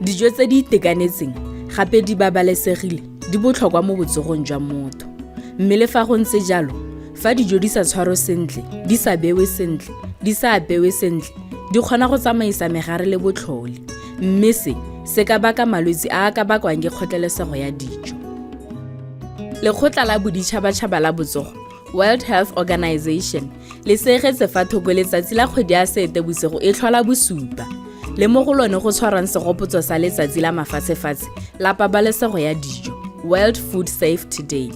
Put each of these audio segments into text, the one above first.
Dijo tse di itekanetseng gape di babalesegile di botlhokwa mo botsogong jwa motho. Mme le fa go ntse jalo, fa dijo di sa tshwarwe sentle, di sa bewe sentle, di sa apewe sentle, di kgona go tsamaisa megare le botlhole. Mme se ka baka malwetse a a ka bakwang ke kgotlelesego ya dijo. Lekgotla la Boditšhabatšhaba la Botsogo, World Health Organization, le segetse fa thoko letsatsi la kgwedi ya Seetebosigo e tlhola bosupa, le mo go lone go tshwarang segopotso sa letsatsi la mafatshefatshe la pabalesego ya dijo, World Food Safety Day.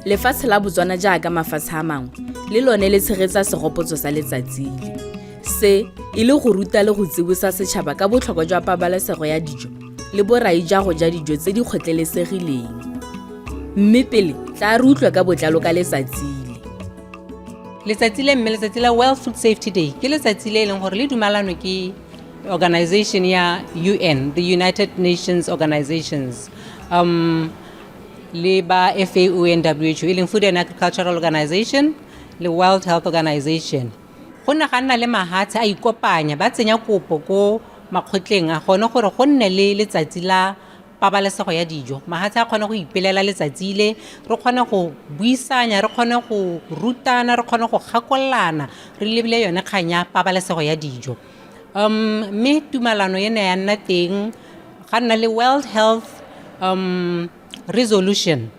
Lefatshe la Botswana jaaka mafatshe a mangwe le lone le tshegetsa segopotso sa letsatsi le. Se e le go ruta le go tsibosa setšhaba ka botlhokwa jwa pabalesego ya dijo le borai jwa go ja dijo tse di kgotlelesegileng. Mme pele tla re utlwe ka botlalo ka letsatsi le. Letsatsi le mme letsatsi la World Food Safety Day ke letsatsi le leng gore le dumalanwe ke organization ya UN, the United Nations Organizations, le ba FAO and WHO, e leng Food and Agricultural Organization, le World Health Organization. Go ne ga nna le mahatshe a ikopanya ba tsenya kopo ko makgotleng a gone gore go nne le letsatsi la pabalesego ya dijo. Mahatshe a kgone go ipelela letsatsi le, re kgone go buisanya, re kgone go rutana, re kgone go gakolana, re lebile yone kgang ya pabalesego ya dijo. Mme tumalano ena ya nna teng ga nna le World Health Resolution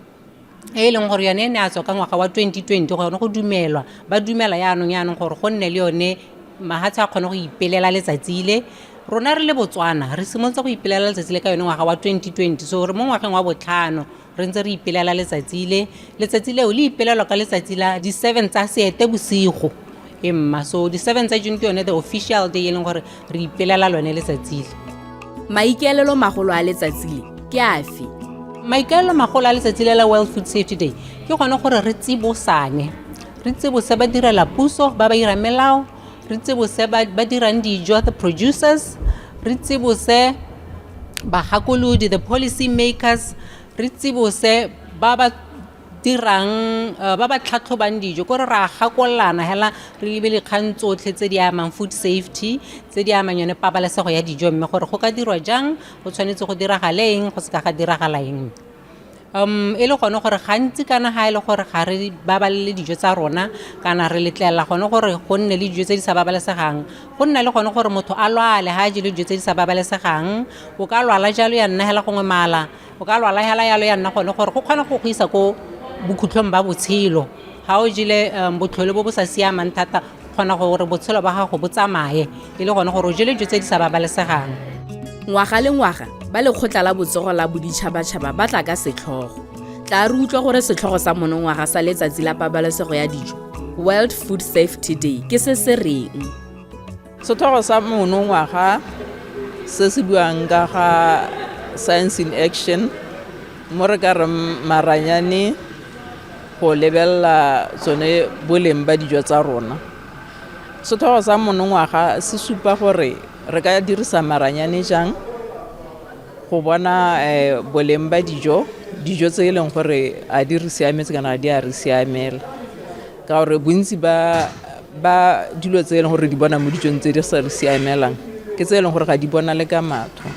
e leng gore yone ne a tswa ka ngwaga wa 2020 gone go dumelwa ba dumela yaanong gore go nne le yone mahatshe a kgone go ipelela letsatsi le. Rona re le Botswana re simolotse go ipelela letsatsi le ka yone ngwaga wa 2020, so re mo ngwageng wa botlhano re ntse re ipelela letsatsi le. Letsatsi leo le ipelelwa ka letsatsi la di 7 tsa Seetebosigo emma, so di 7 tsa June ke yone the official day e leng gore re ipelela lone letsatsi le. Maikaelelo magolo a letsatsi le ke afe? Maikaelelo magolo a letsatsi le la World Food Safety Day ke gone gore re tsibosane, re tsibose ba direla puso ba ba ira melao, re tsibose ba dirang dijo, the producers, re tsibose bagakolodi, the policy makers, re tsibose ba ba dirang ba ba tlhatlhobang dijo gore ra gakolana hela re lebele kgang tsotlhe tse di amang food safety, tse di amang yone pabalesego ya dijo, mme gore go ka dirwa jang, go tshwanetse go diragaleng, go se ka ga diragalang. E le gone gore gantsi kana ga e le gore ga re babalele dijo tsa rona kana re letlelela gone gore go nne le dijo tse di sa babalesegang, go nna le gone gore motho a lwale ha je le dijo tse di sa babalesegang. O ka lwala jalo ya nna hela gongwe mala, o ka lwala hela yalo ya nna gone gore go kgona go isa ko bokhutlong ba botshelo. Ha o jile botlhole bo bo sa siamang thata, kgona gore botshelo ba gago bo tsamaye e le gone gore o jile dijo tse di sa babalesegang. Ngwaga le ngwaga ba Lekgotla la Botsogo la Boditšhabatšhaba ba tla ka setlhogo. Tla re utlwa gore setlhogo sa monongwaga sa letsatsi la pabalesego ya dijo, World Food Safety Day, ke se se reng? Setlhogo sa monongwaga se se buang ka ga Science in Action, mo re ka re maranyane go lebelela tsone boleng ba dijo tsa rona. Setlhogo sa monongwaga se supa gore re ka dirisa maranyane jang go bona boleng ba dijo tse e leng gore a di re siametse kana di a re siamela, ka gore bontsi ba dilo tse e leng gore di bona mo dijong tse di sa re siamelang ke tse e leng gore ga di bona le ka matho.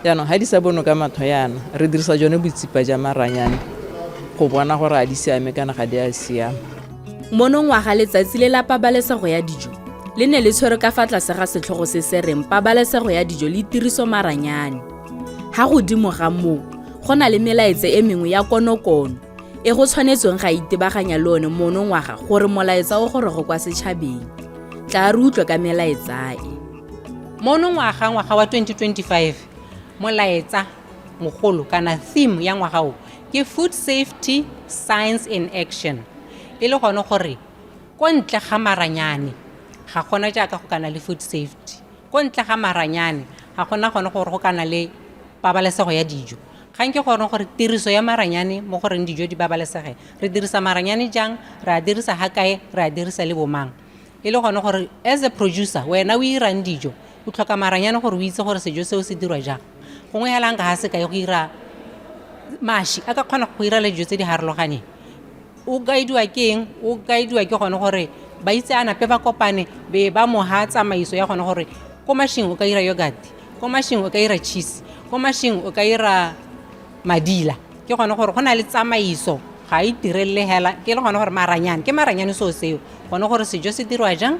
Jaanong ga di sa bono ka matho yana re dirisa jone botsipa ja maranyane go bona gore a di siame kana ga di a siama. Monongwaga letsatsi le la pabalesego ya dijo le ne le tshwere ka fa tlase ga setlhogo se se reng pabalesego ya dijo le tiriso maranyane. Ha godimo ga moo go na le melaetsa e mengwe ya konokono e go tshwanetsweng ga itebaganya le one monongwaga gore molaetsa o gore go kwa setšhabeng. Tla re utlwe ka melaetsa e. Monongwaga ngwaga wa 2025 molaetsa mogolo kana theme ya ngwaga o ke Food Safety Science in Action. E le gone gore ko ntle ga maranyane ga gona jaaka go kana le food safety, ko ntle ga maranyane ga gona gone gore go kana le pabalesego ya dijo. Ga nke gone gore tiriso ya maranyane mo goreng dijo di babalesege, re dirisa maranyane jang, re a dirisa ha kae, re a dirisa le bomang. E le gone gore as a producer wena o irang dijo o tlhoka maranyane gore o itse gore sejo seo se dirwa jang. Gongwe hela nka ha se kae go ira mashi a ka kgona go ira le dijo tse di harologaneng. O guidewa keng, o guidewa ke gone gore ba itse ana pe ba kopane be ba mo ha tsamaiso ya gone gore ko mashing o ka ira yogurt, ko mashing o ka ira cheese, ko mashing o ka ira madila. Ke gone gore go na le tsamaiso ga e tirelle hela ke le gone gore maranyane so seo gone gore sejo se dirwa jang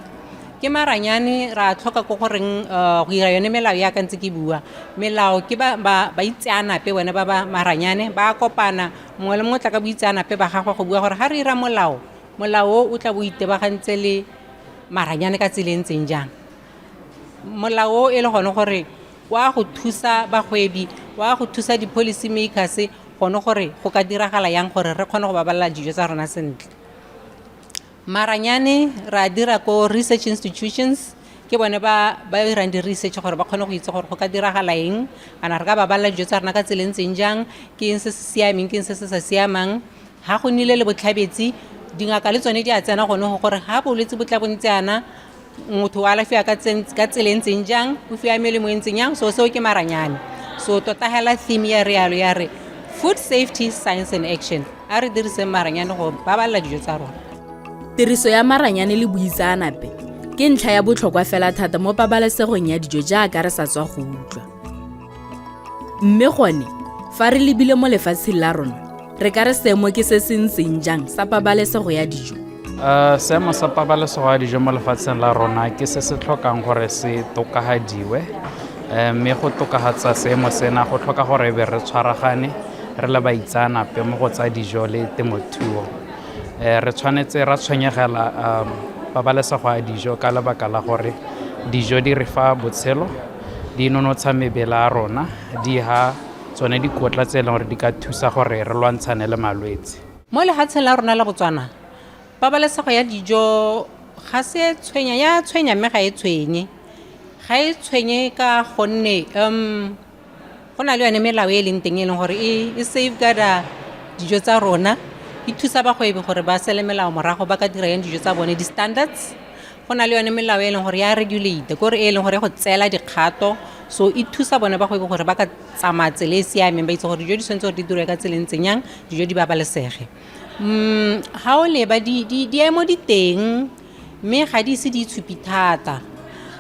ke maranyane ra tlhoka go goreng go ira yone melao ya ka ntse ke bua melao ke ba itseanape wena ba maranyane ba kopana mongwe le mongwe tla ka boitseanape ba gagwe go bua gore ha re ira molao o tla bo itebagantse le maranyane ka tseleng tseng jang molao e le gone gore wa go thusa bagwebi wa go thusa di-policy makers gone gore go ka diragala yang gore re kgone go baballa dijo tsa rona sentle maranyane ra dira ko research institutions ke bone ba irang di-research gore ba kgone go itse gore go ka diragala eng kana re ka baballa dijo tsa rona ka tseleng tseng jang ke eng se se siameng ke eng se se sa siamang ha go nile le botlhabetsi dingaka le tsone di a tsena gone gore ha bolwetse bo tla bontse ana motho wa alafia ka tseleng tseng jang o fia melemo e ntseng yang so seo ke maranyane so tota hela theme ya realo ya re food safety science and action a re dirise maranyane go baballa dijo tsa rona tiriso ya maranyane le buisanape ke ntlha ya botlhokwa fela thata mo pabalesegong ya dijo jaaka re sa tswa go utlwa mme gone fa re lebile mo lefatsheng la rona re ka re seemo ke se se ntseng jang sa pabalesego ya dijo seemo sa pabalesego ya dijo mo lefatsheng la rona ke se se tlhokang gore se tokafadiwe mme go tokafatsa seemo sena go tlhoka gore be re tshwaragane re le baitsanape mo go tsa dijo le temothuo re tshwanetse ra tshwenyegela pabalesego ya dijo ka lebaka la gore dijo di re fa botshelo di nonotsha mebele a rona di ha tsone dikotla tse e leng gore di ka thusa gore re lwantshane le malwetse mo lehatsheng la rona la Botswana pabalesego ya dijo ga se ya tshwenya mme ga e tshwenye ka gonne go na le yone melao e leng teng e leng gore e safeguarda dijo tsa rona e thusa bagwebi gore ba sele melao morago ba ka dira yang dijo tsa bone di-standards go na le yone melao e leng gore ya regulate gore e leng gore go tseela dikgato so e thusa bone bagwebi gore ba ka tsamaya tsela e siameng ba itse gore dijo di tshwanetse gore di dirwe ka tseleng tseng yang dijo di babalesege ga o leba diemo di teng mme ga di ise di itshupi thata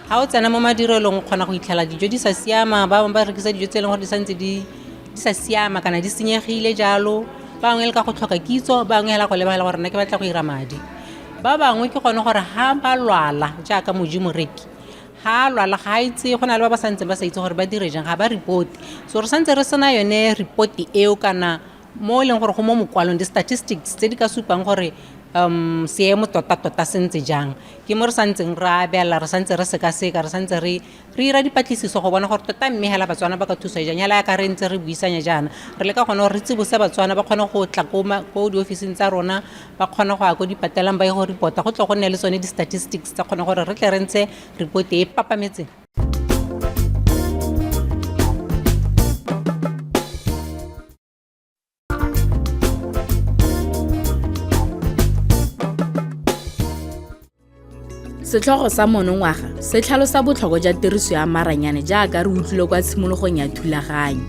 ga o tsena mo madirelong o kgona go itlhela dijo di sa siama ba bangwe ba rekisa dijo tse e leng gore di santse di sa siama kana di senyegile jalo bangwe le ka go tlhoka kitso bangwe hela go lebala gore nna ke batla go ira madi ba bangwe ke gone gore ha ba lwala jaaka modimo reki ha lwala ga itse go na le ba santse ba sa itse gore ba dire jang ga ba report so re santse re sena yone report eo kana mo leng gore go mo mokwalong di statistics tse di ka supang gore seemo tota sentse jang ke mo re santseng ra beela re santse re sekaseka re santse re ira dipatlisiso go bona gore tota mme hela Batswana ba ka thusa jang hela ka re ntse re buisanya jana re le ka gone gore re tsebose Batswana ba kgone go tla ko di-officing tsa rona ba kgone go ya ko dipatelang ba ye go reporta go tlo go nne le tsone di-statistics tsa kgone gore re tle re ntse report e papametseng Setlhogo sa monongwaga se tlhalosa botlhokwa jwa tiriso ya maranyane jaaka re utlwile kwa tshimologong ya thulaganyo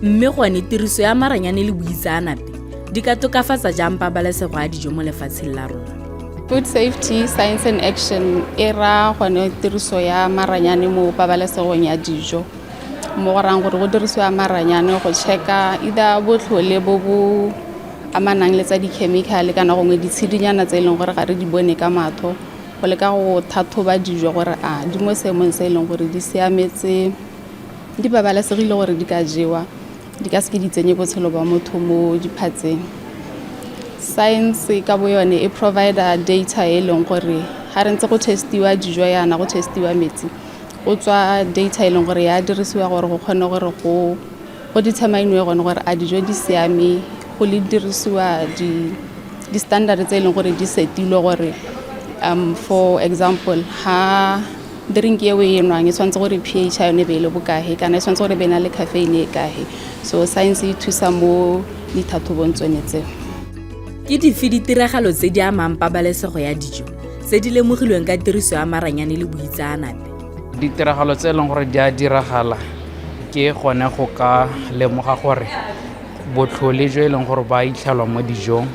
mme gone tiriso ya maranyane le buisanape di ka tokafatsa jang pabalesego ya dijo mo lefatsheng la rona Food safety science and action e ra gone tiriso ya maranyane mo pabalesegong ya dijo mo go rang gore go dirisiwa maranyane go checka either botlhole bo bo amanang le tsa di-chemical kana gongwe ditshidinyana tse e leng gore ga re di bone ka matho go leka go thathoba dijo gore di mo seemong se e leng gore di siametse di babalesegile gore di ka jewa di ka se di tsenye botshelo ba motho mo diphatseng science ka bo yone e provider data e leng gore ga re ntse go testiwa dijo yana go testiwa metsi go tswa data e leng gore ya dirisiwa gore go kgone gore go determine gone gore a dijo di siame go le dirisiwa di-standard tse e leng gore di setilwe gore for example ha drink ye we enwang e tshwanetse gore pH ya yone be le bokae kana e tshwanetse gore be na le caffeine e kae so science e thusa mo dithathobong tsone tseo ke dife ditiragalo tse di amang pabalesego ya dijo tse di lemogilweng ka tiriso ya maranyane le buitsanape ditiragalo tse e leng gore di a diragala ke gone go ka lemoga gore botlhole jo e leng gore ba itlhelwa mo dijong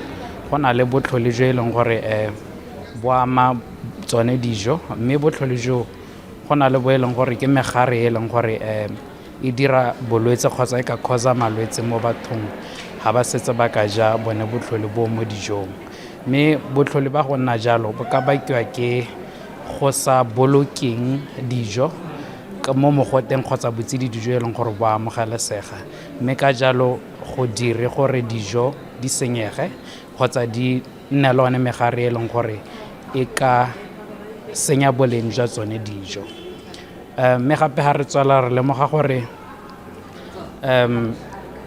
go na le botlhole jo e leng gore bo ama tsone dijo mme botlhole jo go na le bo e leng gore ke megare e leng gore e dira bolwetse kgotsa e ka causa malwetse mo bathong ga ba setse ba ka ja bone botlhole bo mo dijong. Mme botlhole ba go nna jalo bo ka bakiwa ke go sa bolokeng dijo mo mogoteng kgotsa botsididi dijo e leng gore bo amogelesega. Mme ka jalo go dire gore dijo di senyege kgotsa di nne le one megare e leng gore e ka senya boleng jwa tsone dijo. Mme gape ga re tswala re lemoga gore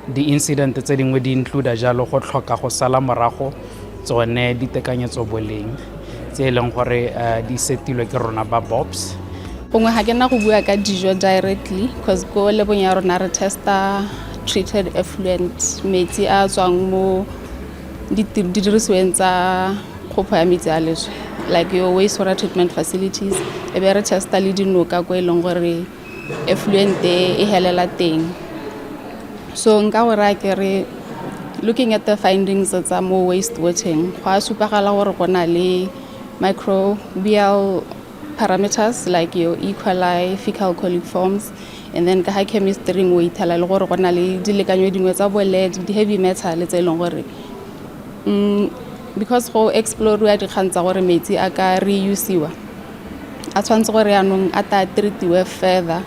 di-incident tse dingwe di include jalo go tlhoka go sala morago tsone ditekanyetso boleng tse e leng gore di setilwe ke rona ba BOPS. Gongwe ga ke na go bua ka dijo directly because ko lebong ya rona re testa treated effluent, metsi a tswang mo didirisiweng tsa kgopho ya metsi a leswe like your wastewater treatment facilities. E be re testa le dinoka ko e leng gore effluent e helela teng. So nka go raya ke re looking at the findings tsa mo wastewatering go a supagala gore go na le microbial parameters like your E. coli, fecal coliforms, and then ka chemistry mo ithala le gore go na le dilekanyo dingwe tsa bo lead, di-heavy metal tse e leng gore because go explore dikgang tsa gore metsi a ka reuseiwa a tshwanetse gore yaanong a ta treatiwe further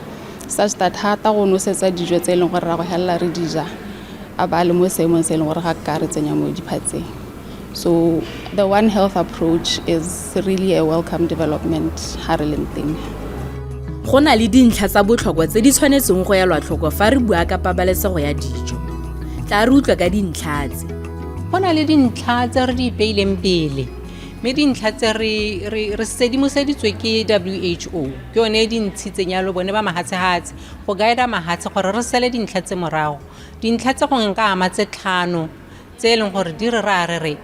such that ha ta go nosetsa dijo tse e leng gore ra go helela re dija a ba le mo seemong se e leng gore ga ka re tsenya mo diphatseng. So the One Health approach is really a welcome development ha re leng teng. Go na le dintlha tsa botlhokwa tse di tshwanetseng go elwa tlhoko fa re bua ka pabalesego ya dijo. Tla re utlwa ka dintlha tse. Go na le dintlha tse re di ipeileng pele, mme dintlha tse re sedimoseditswe ke WHO ke yone di ntshitseng yalo bone ba mahatshehatse go guida mahatshe gore re sele dintlha tse morago. Dintlha tse go nka ama tse 5 tse e leng gore di re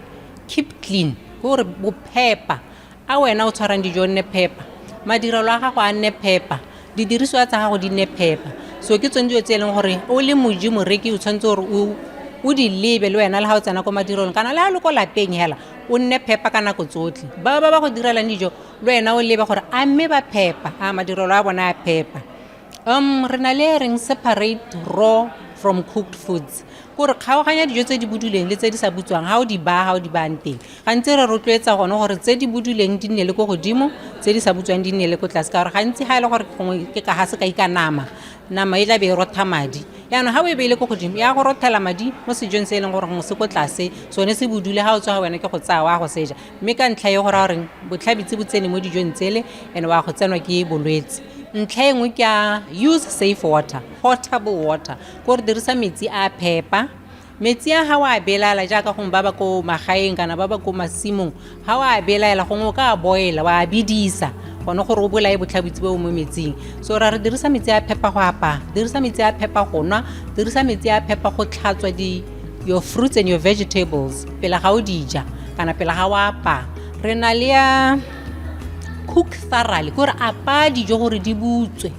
keep clean gore bophepa a wena o tshwarang dijo nne phepa, madirelo a gago a nne phepa, didiriswa tsa gago di nne phepa. So ke tsone dilo tse e leng gore o le moji moreki o tshwanetse gore o di lebe le wena le ga o tsena ko madirelong kana le a le ko lapeng hela o nne phepa ka nako tsotlhe. Ba go direlang dijo le wena o lebe gore a mme ba phepa, a madirelo a bona a phepa. Re na le reng separate raw from cooked foods gore kgaoganya dijo tse di buduleng le tse di sa butswang ha o di bang teng. Gantsi re rotloetsa gone gore tse di buduleng di nne le ko godimo, tse di sa butswang di nne le ko tlase ka gore gantsi ha e le gore ke ka ha se ka ika nama e tla be e rotha madi. Yaanong ha o e beile ko godimo ya go rothela madi mo sejong se e leng gore se ko tlase sone se budule ha o tswa wena ke go tsaya wa go seja, mme ka ntlha ye gore gore botlhabitse bo tsene mo dijong tsele ene wa go tsenwa ke bolwetse. Ntlha engwe ke a use safe water, potable water, gore dirisa metsi a phepa. Metsi a ha wa belala jaaka go ba ko magaeng kana ba ko masimong, ha wa belaela go ka boela wa bidisa gone gore o bolae botlhabitse bo mo metsing. So ra re dirisa metsi a phepa go apa, dirisa metsi a phepa go nwa, dirisa metsi a phepa go tlhatswa your fruits and your vegetables pele ga o dija kana pele ga wa apa. Re na le ya cook thoroughly gore apa dijo gore di butswe,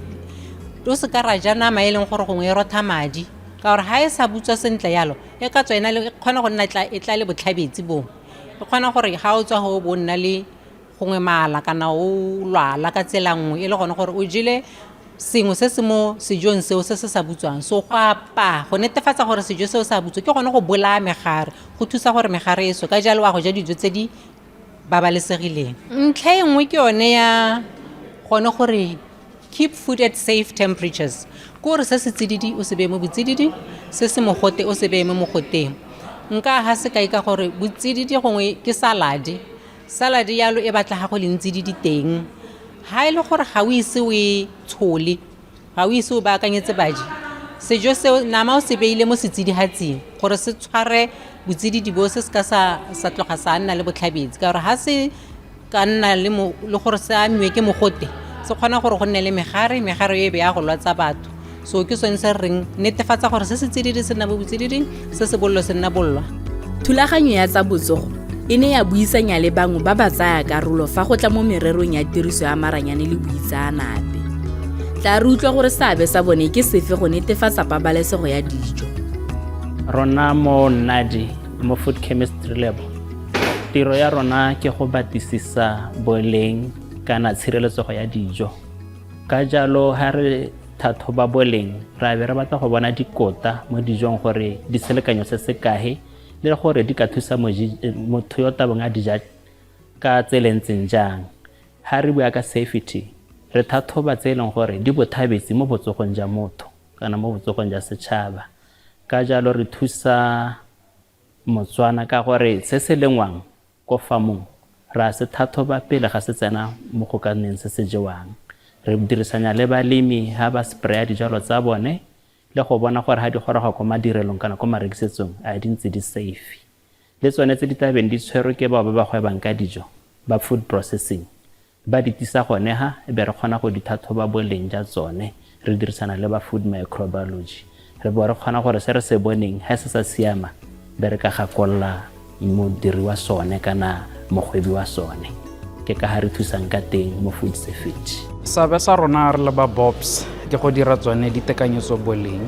o se ka ra ja nama e leng gore gongwe e rotha madi ka gore ha e sa butswa sentle yalo e ka tswa ena le kgona go nna e tla le botlhabetsi bo, e kgona gore ga o tswa go bo nna le gongwe mala kana o lwala ka tsela nngwe e le gone gore o jile sengwe se se mo sejong seo se sa butswang. So go apa go netefatsa gore sejo seo sa butswe ke gone go bolaya megare, go thusa gore megare e so ka jalo wa go ja dijo tse di babalesegileng. Ntlha engwe ke yone ya gone gore keep food at safe temperatures, gore se se tsididi o se be mo botsididi, se se mogote o se be mo mogoteng. Nka ha se ka ika gore botsididi gongwe ke salad yalo e batla ga go le ntsididi teng. Ha ile gore ga o ise o e tshole, ga o ise o baakanyetse baji, sejo seo nama o se beile mo setsidihatsing gore se tshware botsididi bo se ka sa tloga sa nna le botlhabetsi ka gore ha se ka nna le gore se amiwe ke mogote se kgona gore go nne le megare e be ya go lwatsa batho. So ke sone se reng netefatsa gore se se tsididi se nna bo botsididi, se se bollo se nna bollwa. Thulaganyo ya tsa botsogo e ne ya buisanya le bangwe ba ba tsaya karolo fa go tla mo mererong ya tiriso ya maranyane le buitsanape. Tla re utlwa gore seabe sa bone ke sefe go netefatsa pabalesego ya dijo. Rona mo NADI mo food chemistry lab tiro ya rona ke go batisisa boleng kana tshireletsego ya dijo ka jalo ha re thathoba boleng ra be re batla go bona dikota mo dijong gore di selekanyo se se kae le gore di ka thusa motho yo tabang a dija ka tselentseng jang. Ha re bua ka safety re thathoba tse leng gore di bothabetse mo botsogong ja motho kana mo botsogong ja setšhaba. Ka jalo re thusa Motswana ka gore se se lengwang ko famong ra se thathoba pele ga se tsena mo go ka nneng se se jewang. Re dirisanya le balemi ha ba spraya dijalo tsa bone le go bona gore ha di goroga ko madirelong kana ko marekisetsong a di ntse di safe. Le tsone tse di tabeng di tshwerwe ke ba gwebang ka dijo ba food processing ba di tisa gone ha e be re kgona go di thathoba boleng ja tsone re dirisana le ba food microbiology. Re bo re kgona gore se re se boneng ha se sa siama be re ka gakolla modiri wa sone kana mogwebi wa sone ke ka ha re thusang ka teng mo food safety. Seabe sa rona re le ba BOPS ke go dira tsone ditekanyetso boleng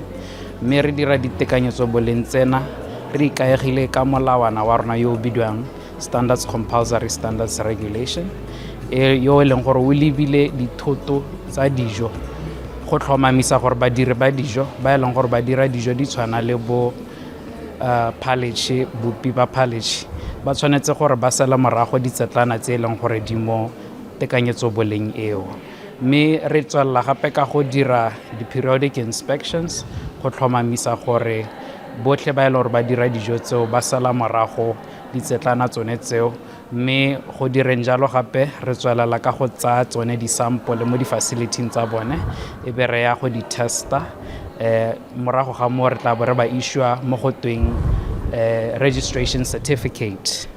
mme re dira ditekanyetso boleng tsena re ikaegile ka molawana wa rona yo o bidiwang Standards Compulsory Standards Regulation yo e leng gore o lebile dithoto tsa dijo go tlhomamisa gore badiri ba dijo ba e leng gore ba dira dijo di tshwana le bo palage bopi ba palage ba tshwanetse gore ba sela morago ditsetlana tse e leng gore di mo tekanyetso boleng eo. Mme re tswelela gape ka go dira di-periodic inspections go tlhomamisa gore botlhe ba e leng gore ba dira dijo tseo ba sala morago ditsetlana tsone tseo. Mme go direng jalo gape re tswelela ka go tsaya tsone di-sample mo di-facility tsa bone e be re ya go di-testa morago ga moo re tla bo re ba issue mo go tweng registration certificate.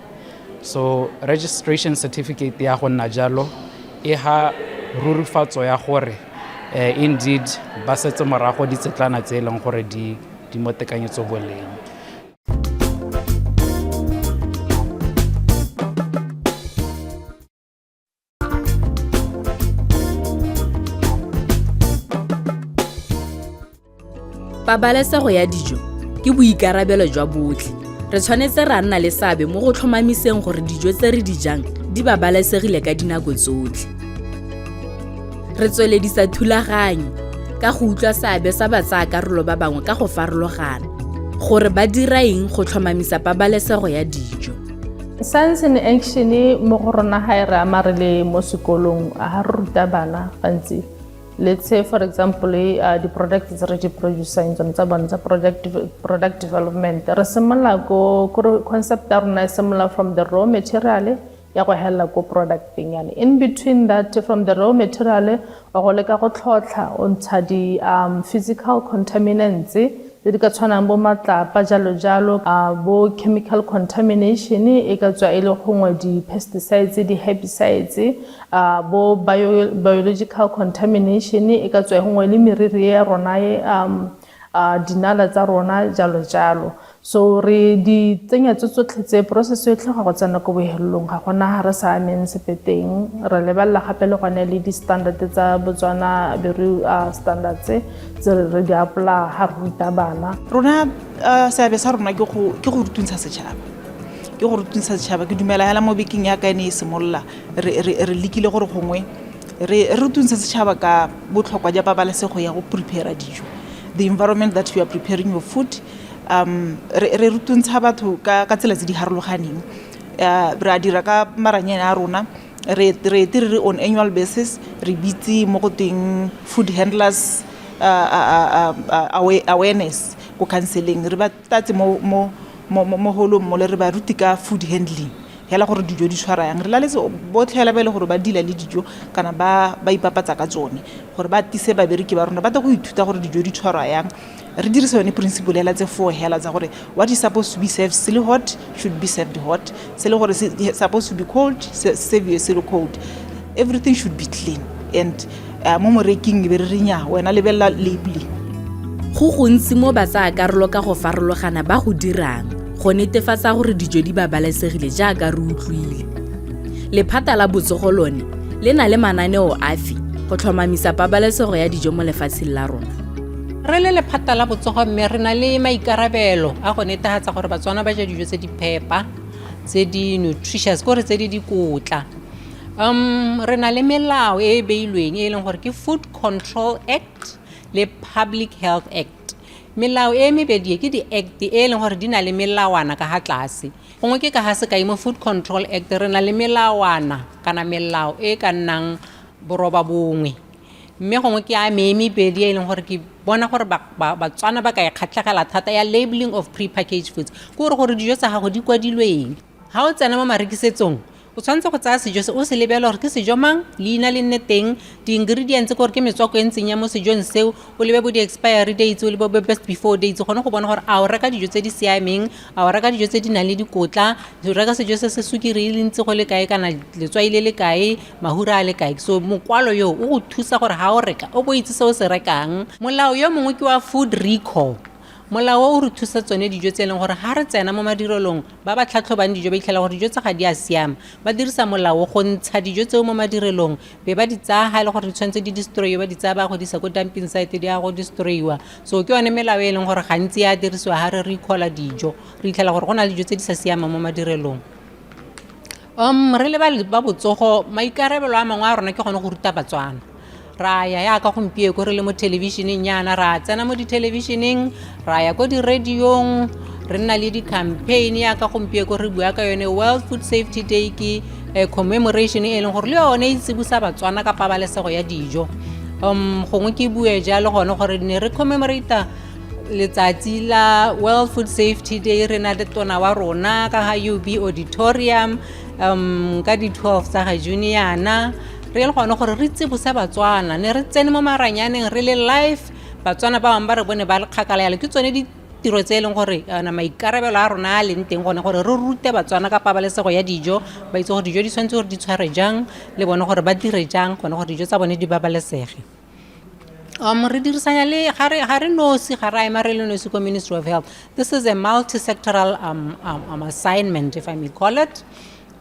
So registration certificate ya go nna jalo e ha rurifatso ya gore indeed ba setse morago ditsetlana tse e leng gore di mo tekanyetso boleng. Pabalesego ya dijo ke boikarabelo jwa botlhe. Re tshwanetse ra nna le seabe mo go tlhomamiseng gore dijo tse re di jang di babalesegile ka dinako tsotlhe. Re tsweledisa thulaganyo ka go utlwa seabe sa batsaakarolo ba bangwe ka go farologana gore ba dira eng go tlhomamisa pabalesego ya dijo. Science in Action mo go rona ha e re amarele mo sekolong a re ruta bana gantsi. Let's say, for example, the product is already producing on product development. Re similar go concept are similar from the raw material ya go hela go product thing. And in between that, from the raw material, go leka go tlhotlha o ntsha di physical contaminants di ka tshwanang bo matlapa jalo bo chemical contamination e ka tswa ile gongwe di pesticides di herbicides bo biological contamination e ka tswa gongwe le meriri ya rona dinala tsa rona jalo. So re di tsenya tsotletse process e tlhoga go tsena go bohelong ga gona ha re sa ameng sepeteng re lebella gape le gone le di standard tsa Botswana beru standards tse re di apply ha ruta bana. Rona seabe sa rona ke go rutuntsha setšhaba ke dumela hela mo bekeng ya ka ene e simolola re lekile gore gongwe re rutuntsha setšhaba ka botlhokwa ja pabalesego ya go prepare dijo, the environment that you are preparing your food. Re rutuntsha batho ka tsela tse di harologaneng re dira ka maranyane a rona re on annual basis re bitse mo go teng food handlers awareness go counseling re ba tatse mo holong mo le re ba ruti ka food handling hela gore dijo di tshwara yang re la letse botlhe hela ba ile gore ba dila le dijo kana ba ipapatsa ka tsone gore ba tise ba bereki ba rona ba ta go ithuta gore dijo di tshwara yang. Re dirisa yone principle hela tse 4 hela tsa gore what is supposed to be served still hot should be served hot, se le gore supposed to be cold serve you still cold, everything should be clean and mo moreking be re nya wena lebella labeling. Go gontsi mo batsaakarolo ka go farologana ba go dirang go netefatsa gore dijo di babalesegile jaaka re utlwile. Lephata la botsogo lone le na le mananeo afi go tlhomamisa pabalesego ya dijo mo lefatsheng la rona. Re le lephata la botsogo mme re na le maikarabelo a go netefatsa gore Batswana ba ja dijo tse di phepa tse di nutritious gore tse di dikotla. Re na le melao e beilweng e leng gore ke Food Control Act le Public Health Act. Melao e mebedi ke di-act e leng gore di na le melawana ka ha tlase. Gongwe ke ka ha se ka mo Food Control Act re na le melawana kana melao e ka nnang boroba bongwe. Mme gongwe ke a mebedi e leng gore ke bona gore batswana ba ka e kgatlhegela thata ya labeling of prepackaged foods. Ke gore dijo tsa gago di kwadilweng. Ha o tsena mo marekisetsong o tshwanetse go tsaya sejo se o se lebela gore ke sejo mang leina le nne teng di-ingredients gore ke metswako e ntseng ya mo sejong seo o lebe bo di-expiry dates o lebe bo best before dates gone go bona gore a o reka dijo tse di siameng a o reka dijo tse di nang le dikotla o reka sejo se se sukiri e le ntse go le kae kana letswai le le kae mahura a le kae. So mokwalo yo o go thusa gore ha o reka o bo itse se o se rekang. Molao yo mongwe ke wa food recall. Molao o re thusa tsone dijo tse leng gore ha re tsena mo madirelong ba ba tlhatlhobang dijo ba itlhela gore dijo tsa ga di a siama ba dirisa molao go ntsha dijo tseo mo madirelong be ba di tsaya ha ile gore di tshwanetse di destroyiwa ba di tsaya ba go di sa go dumping site di a go destroyiwa. So ke yone melao e leng gore gantsi ya dirisiwa ha re recolla dijo re itlhela gore go na le dijo tse di sa siama mo madirelong. Re le ba botsogo maikarabelo a mangwe a rona ke gone go ruta batswana. Ra ya ka gompieko re le mo televisioneng yana ra tsena mo di-televisioneng ra ya ko di-radiong re nna le di-campaign ya ka gompieko re bua ka yone World Food Safety Day ke commemoration e leng gore le yone e tsibusa batswana ka pabalesego ya dijo. Gongwe ke bue jalo gone gore ne re commemorate letsatsi la World Food Safety Day re na le tona wa rona ka ha UB auditorium ka di 12 tsa ga June yana re le gone gore re tsibusa batswana ne re tsene mo maranyaneng re le live batswana ba bang ba re bone ba le kgakala yalo ke tsone di tiro tse leng gore na maikarabelo a rona a leng teng gone gore re rute batswana ka pabalesego ya dijo ba itse gore dijo di tshwanetse gore di tshware jang le bone gore ba dire jang gone gore dijo tsa bone di babalesege. Re dirisanya le ga re nosi ga ra ema re le nosi ko Ministry of Health. This is a multi-sectoral assignment if I may call it.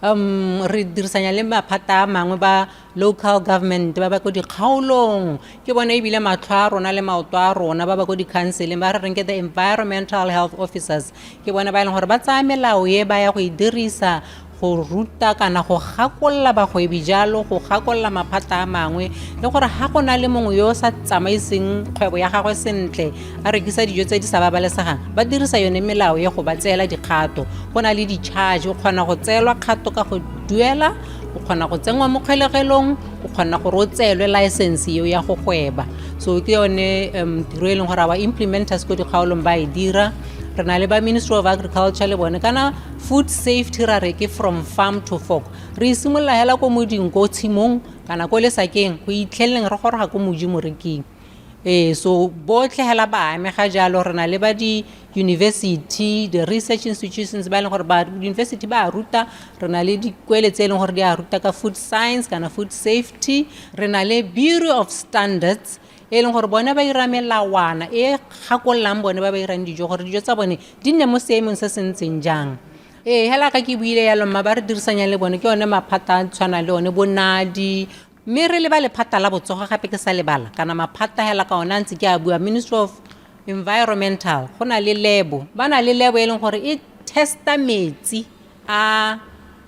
Re dirisanya le maphata a mangwe ba local government ba ba ko dikgaolong ke bona ebile matlho a rona le maoto a rona ba ba ko di-counseling ba re reng ke the environmental health officers ke bona ba e leng gore ba tsaya melao e ba ya go e dirisa go ruta kana go gakolla bagwebi jalo go gakolla maphata a mangwe le gore ha go na le mongwe yo sa tsamaiseng kgwebo ya gagwe sentle a rekisa dijo tse di sa babalesegang ba dirisa yone melao ye go ba tseela dikgato go na le di-charge o kgona go tseelwa kgato ka go duela o kgona go tsengwa mo kgelegelong o kgona gore o tseelwe license eo ya go gweba. So ke yone tiro e leng gore ba implementers ko dikgaolong ba e dira. Re na le ba Ministry of Agriculture le bone kana food safety ra re ke from farm to fork re simolola hela ko moding ko tshimong kana ko lesakeng go itlheleng re goroga ko moji moreking. So botlhe hela ba amega jalo re na le ba di university the research institutions ba leng gore ba university ba ruta re na le dikwele tse leng gore di a ruta ka food science kana food safety re na le Bureau of Standards e leng gore bona ba ira melawana e gakollang bone ba irang dijo gore dijo tsa bone di nne mo seemong se sentseng jang. Hela ka ke buile yalo mma ba re dirisanya le bone ke yone maphata a tshwana le one bonadi mme re le ba lephata la botsogo gape ke sa lebala kana maphata hela ka ona ntse ke a bua Ministry of Environmental go na le lebo ba na le lebo e leng gore e testa metsi a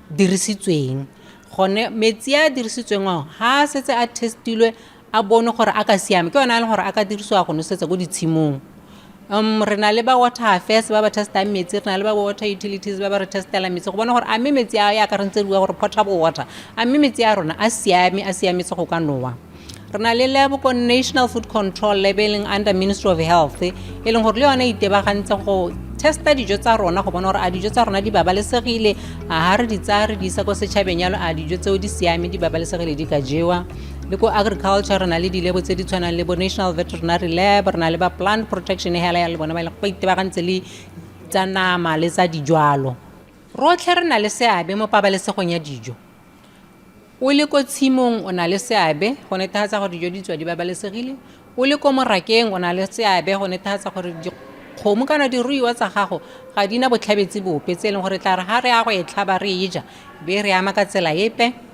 dirisitsweng gone metsi a dirisitsweng ha setse a testilwe a bone gore a ka siame ke yona le gore a ka dirisiwa go nosetsa go ditshimong. Re na le ba water affairs ba ba testa metsi re na le ba water utilities ba ba re testela metsi go bona gore a metsi a ya ka re ntse re bua gore potable water a metsi a rona a siametse go ka nowa. Re na le lebo ko National Food Control labeling under Ministry of Health e leng gore le yona itebagantse go testa dijo tsa rona go bona gore a dijo tsa rona di babalesegile a ha re di tsaya re di isa ko setšhabeng yalo a dijo tseo di siame di babalesegile di ka jewa. Le ko agriculture re na le dilebo tse di tshwanang le bo National Veterinary Lab re na le ba plant protection hela ya le bona ba itebagantse le tsa nama le tsa dijwalo rotlhe re na le seabe mo pabalesegong ya dijo. O le ko tshimong o na le seabe go netefatsa gore dijo di tswa di babalesegile o le ko morakeng o na le seabe go netefatsa gore dikgomo kana diruiwa tsa gago ga di na botlhabetsi bope tse e leng gore tla re ha re ya go e tlhaba re e ja be re ama ka tsela epe.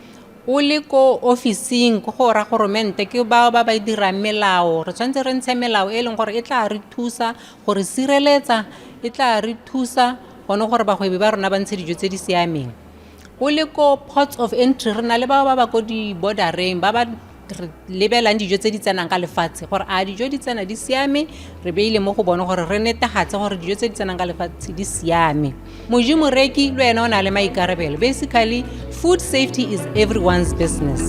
O le ko officing go go ra goromente ke ba ba dirang melao re tshwanetse re ntshe melao e leng gore e tla re thusa gore sireletsa e tla re thusa gone gore bagwebi ba rona ba ntshe dijo tse di siameng. go le ko ports of entry re na le ba ba ko di-bordereng ba ba re lebelang dijo tse di tsenang ka lefatshe gore a dijo di tsena di siame re beile mo go bone gore re netegatse gore dijo tse di tsenang ka lefatshe di siame. Moji moreki le wena o na le maikarabelo. Basically, food safety is everyone's business.